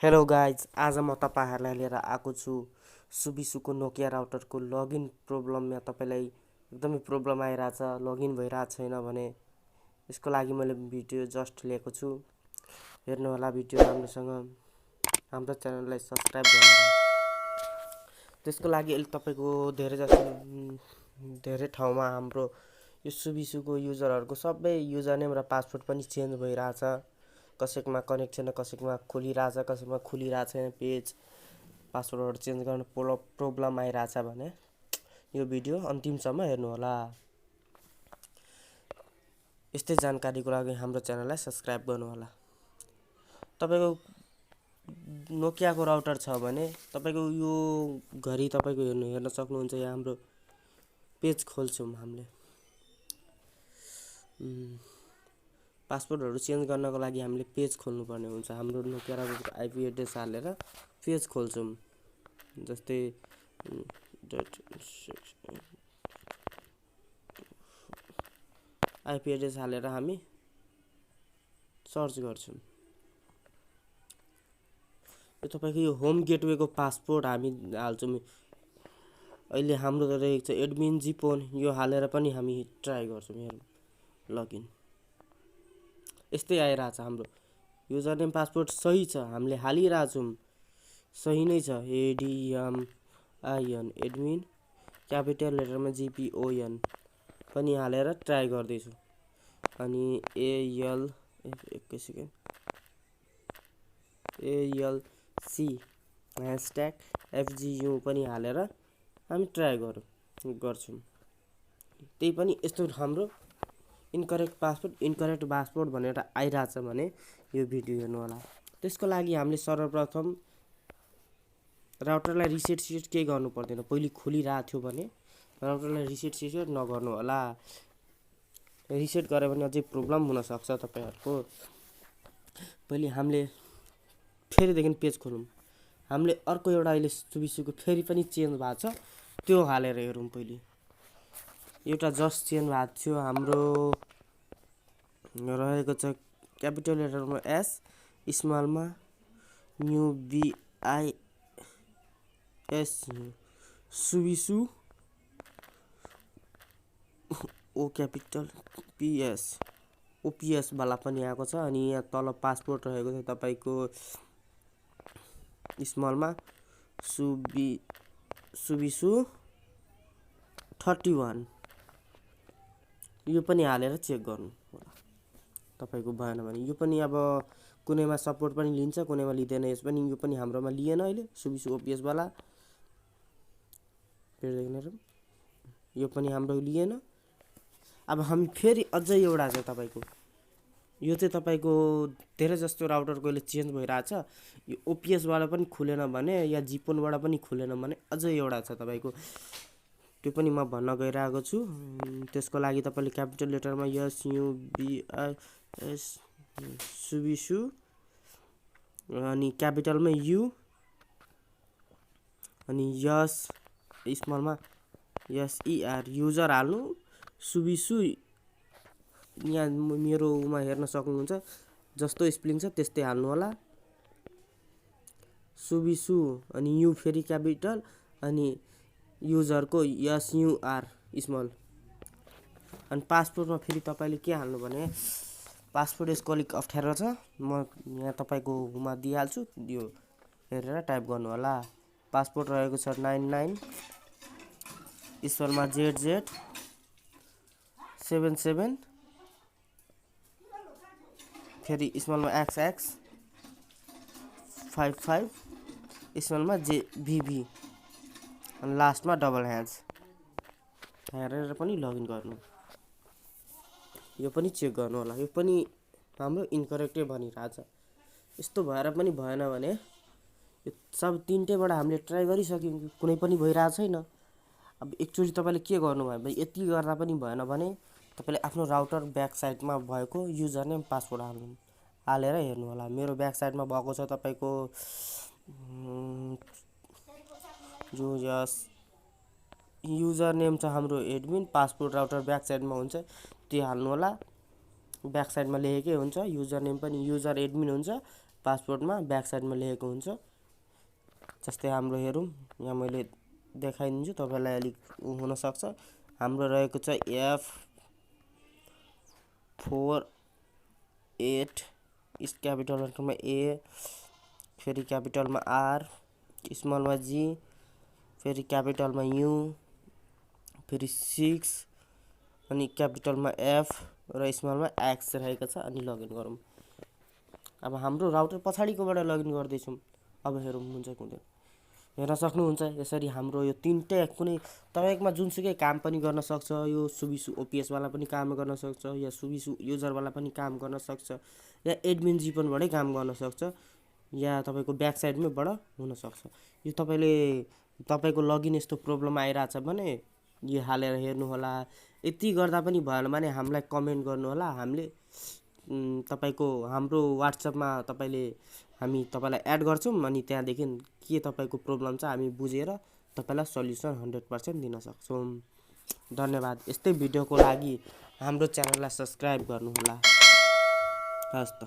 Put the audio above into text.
Hello guys, आज म तपाईँहरूलाई लिएर आएको छु सुबिसुको नोकिया राउटरको लगइन प्रब्लममा। तपाईँलाई एकदमै प्रब्लम आइरहेछ, लगइन भइरहेको छैन भने यसको लागि मैले भिडियो जस्ट लिएको छु। हेर्नु होला भिडियो राम्रोसँग, हाम्रो च्यानललाई सब्सक्राइब गर्नु। त्यसको लागि अहिले तपाईँको धेरै ठाउँमा हाम्रो यो सुबिसुको युजरहरूको सबै युजर नेम र पासवर्ड पनि चेन्ज भइरहेछ। कसैकोमा कनेक्ट छैन, कसैकोमा खोलिरहेछ, कसैकोमा खुलिरहेको छैन पेज। पासवर्डहरू चेन्ज गर्न प्रब्लम आइरहेछ भने यो भिडियो अन्तिमसम्म हेर्नु होला। यस्तै जानकारीको लागि हाम्रो च्यानललाई सब्सक्राइब गर्नु होला। तपाईँको नोकियाको राउटर छ भने तपाईँको यो घरि तपाईँको हेर्न सक्नुहुन्छ। यहाँ हाम्रो पेज खोल्छौँ हामीले। पासवर्डहरू चेन्ज गर्नको लागि हामीले पेज खोल्नुपर्ने हुन्छ। हाम्रो नोकिया राउटरको आइपी एड्रेस हालेर पेज खोल्छौँ। जस्तै आइपी एड्रेस हालेर हामी सर्च गर्छौँ। यो तपाईँको यो होम गेटवेको पासवर्ड हामी हाल्छौँ। अहिले हाम्रो रहेको छ एडमिन जिपोन, यो हालेर पनि हामी ट्राई गर्छौँ लगइन। यस्तै आइरहेछ। हाम्रो युजर नेम पासवर्ड सही छ, हामीले हालिरहेछौँ, सही नै छ। एडिएमआइएन एडमिन क्यापिटल लेटरमा जिपिओएन पनि हालेर ट्राई गर्दैछु। अनि एएलसी ह्यासट्याग एफजियु पनि हालेर हामी ट्राई गर्छौँ। त्यही पनि यस्तो हाम्रो इन्करेक्ट पासवर्ड भनेर आइरहेछ भने यो भिडियो हेर्नु होला। त्यसको लागि हामीले सर्वप्रथम राउटरलाई रिसेट केही गर्नु पर्दैन। पहिले खोलिरहेको थियो भने राउटरलाई रिसेट नगर्नु होला। रिसेट गऱ्यो भने अझै प्रब्लम हुनसक्छ तपाईँहरूको। पहिले हामीले फेरिदेखि पेज खोलौँ। हामीले अर्को एउटा अहिले सुबिसुको फेरि पनि चेन्ज भएको छ, त्यो हालेर हेरौँ। पहिले एउटा जस्ट चेन्ज भएको थियो, हाम्रो रहेको छ क्यापिटल लेटरमा एस, स्मलमा युबिआइएस सुबिसु, ओ क्यापिटल पिएस ओपिएस वाला पनि आएको छ। अनि यहाँ तल पासपोर्ट रहेको छ तपाईँको स्मलमा सुबिसु 31, यो पनि हालेर चेक गर्नु होला। तपाईँको भएन भने यो पनि अब कुनैमा सपोर्ट पनि लिन्छ, कुनैमा लिँदैन। यस पनि यो पनि हाम्रोमा लिएन अहिले सुबिसु ओपिएस वाला। यो पनि हाम्रो लिएन। अब हामी फेरि अझै एउटा छ तपाईँको, यो चाहिँ तपाईँको धेरै जस्तो राउटरको अहिले चेन्ज भइरहेछ। यो ओपिएसबाट पनि खुलेन भने या जिपोनबाट पनि खुलेन भने अझै एउटा छ तपाईँको, त्यो पनि म भन्न गइरहेको छु। त्यसको लागि तपाईँले क्यापिटल लेटरमा एसयुबिआइएस सुबिसु अनि क्यापिटलमा यु अनि यस स्मलमा एसइआर युजर हाल्नु। सुबिसु यहाँ मेरोमा हेर्न सक्नुहुन्छ, जस्तो स्पेलिङ छ त्यस्तै हाल्नु होला। सुबिसु अनि यु फेरि क्यापिटल अनि युजरको एसयुआर स्मल। अनि पासपोर्टमा फेरि तपाईँले के हाल्नु भने पासपोर्ट यसको अलिक अप्ठ्यारो छ, म यहाँ तपाईँकोमा दिइहाल्छु, यो हेरेर टाइप गर्नु होला। पासपोर्ट रहेको छ 99 स्मलमा ZZ77 फेरि स्मलमा XX 55 स्मलमा JVV अनि लास्टमा डबल ह्याज हेरेर पनि लगइन गर्नु। यो पनि चेक गर्नु होला। यो पनि हाम्रो इन्करेक्टै भनिरहेछ। यस्तो भएर पनि भएन भने यो सब तिनटैबाट हामीले ट्राई गरिसक्यौँ, कुनै पनि भइरहेको छैन। अब एकचोटि तपाईँले के गर्नुभयो भने यति गर्दा पनि भएन भने तपाईँले आफ्नो राउटर ब्याक साइडमा भएको युजर नेम पासवर्ड हालेर हेर्नु होला। मेरो ब्याक साइडमा भएको छ तपाईँको जो यस युजर नेम छ हाम्रो एडमिन, पासपोर्ट राउटर ब्याक साइडमा हुन्छ, त्यो हाल्नु होला। ब्याक साइडमा लेखेकै हुन्छ, युजर नेम पनि युजर एडमिन हुन्छ, पासवर्डमा ब्याक साइडमा लेखेको हुन्छ। जस्तै हाम्रो हेरौँ, यहाँ मैले देखाइदिन्छु तपाईँलाई अलिक हुन सक्छ। हाम्रो रहेको छ F48 क्यापिटल लेटरमा A, फेरि क्यापिटलमा R, स्मलमा G, फेरि क्यापिटलमा U, फेरि 6 अनि क्यापिटलमा F र स्मलमा X रहेको छ। अनि लगइन गरौँ। अब हाम्रो राउटर पछाडिकोबाट लगइन गर्दैछौँ। अब हेरौँ हुन्छ कि हुँदैन। हेर्न सक्नुहुन्छ यसरी हाम्रो यो तीनटै कुनै तपाईँकोमा जुनसुकै काम पनि गर्न सक्छ। यो सुबिसु ओपिएस वाला पनि काम गर्न सक्छ, या सुबिसु युजर वाला पनि काम गर्न सक्छ, या एडमिन जीपनबाटै काम गर्न सक्छ, या तपाईँको ब्याक साइडमैबाट हुन सक्छ। यो तपाईँको लगइन यस्तो प्रब्लम आइरहेछ भने यो हालेर हेर्नु होला। यति गर्दा पनि भएन भने हामीलाई कमेन्ट गर्नु होला। हामीले तपाईको हाम्रो WhatsAppमा हामी तपाईलाई एड गर्छौँ। अनि त्यहाँदेखि के तपाईँको प्रब्लम छ हामी बुझेर तपाईलाई सल्युसन 100% दिन सक्छौँ। धन्यवाद। यस्तै भिडियोको लागि हाम्रो च्यानललाई सब्स्क्राइब गर्नुहोला। हस् त।